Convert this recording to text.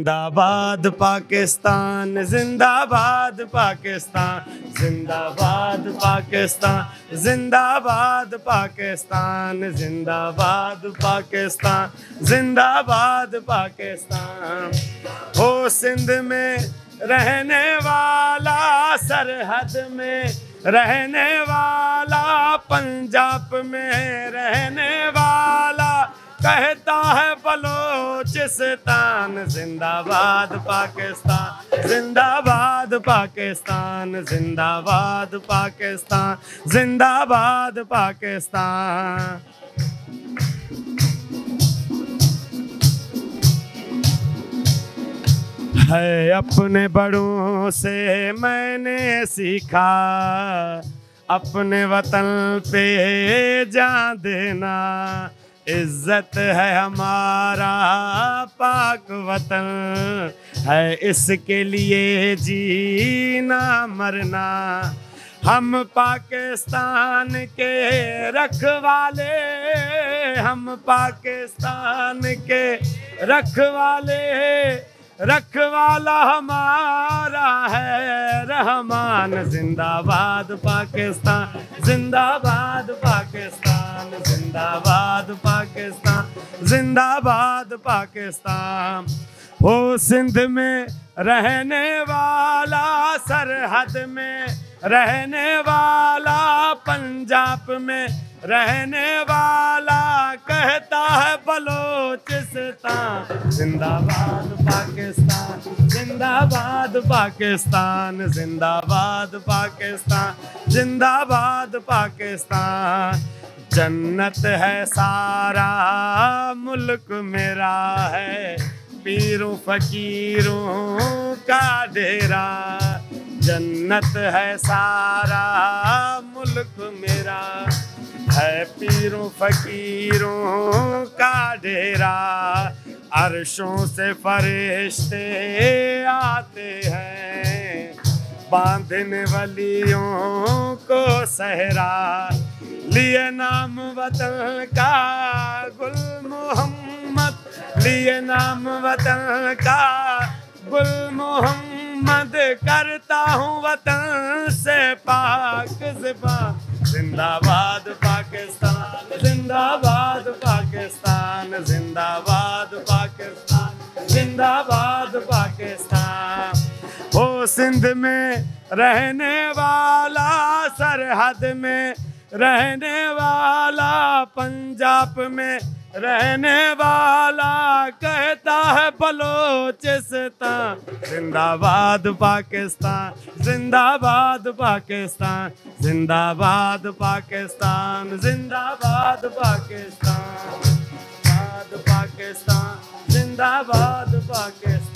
जिंदाबाद पाकिस्तान, जिंदाबाद पाकिस्तान, जिंदाबाद पाकिस्तान, जिंदाबाद पाकिस्तान, जिंदाबाद पाकिस्तान, जिंदाबाद पाकिस्तान। हो सिंध में रहने वाला, सरहद में रहने वाला, पंजाब में रहने वाला, कहता है बलोचिस्तान, जिंदाबाद पाकिस्तान, जिंदाबाद पाकिस्तान, जिंदाबाद पाकिस्तान, जिंदाबाद पाकिस्तान। है अपने बड़ों से मैंने सीखा, अपने वतन पे जान देना। इज्जत है हमारा पाक वतन, है इसके लिए जीना मरना। हम पाकिस्तान के रखवाले, हम पाकिस्तान के रखवाले, रखवाला हमारा है रहमान। जिंदाबाद पाकिस्तान, जिंदाबाद पाकिस्तान, जिंदाबाद पाकिस्तान, जिंदाबाद पाकिस्तान। हो सिंध में रहने वाला, सरहद में रहने वाला, पंजाब में रहने वाला, कहता है बलोचिस्तान, जिंदाबाद पाकिस्तान, जिंदाबाद पाकिस्तान, जिंदाबाद पाकिस्तान, जिंदाबाद पाकिस्तान। जन्नत है सारा मुल्क मेरा है, पीरों फकीरों का डेरा। जन्नत है सारा मुल्क मेरा, है पीरों फकीरों का डेरा। अर्शों से फरिश्ते आते हैं, बांधने वलियों को सहरा। लिए नाम वतन का गुल मोहम्मद, लिए नाम वतन का गुल मोहम्मद, करता हूँ वतन से पाक ज़बान। जिंदाबाद पाकिस्तान, जिंदाबाद पाकिस्तान, जिंदाबाद पाकिस्तान, जिंदाबाद पाकिस्तान। हो सिंध में रहने वाला, सरहद में रहने वाला, पंजाब में रहने वाला, कहता है बलोचिस्तान, जिंदाबाद पाकिस्तान, जिंदाबाद पाकिस्तान, जिंदाबाद पाकिस्तान, जिंदाबाद पाकिस्तान, जिंदाबाद पाकिस्तान, जिंदाबाद पाकिस्तान।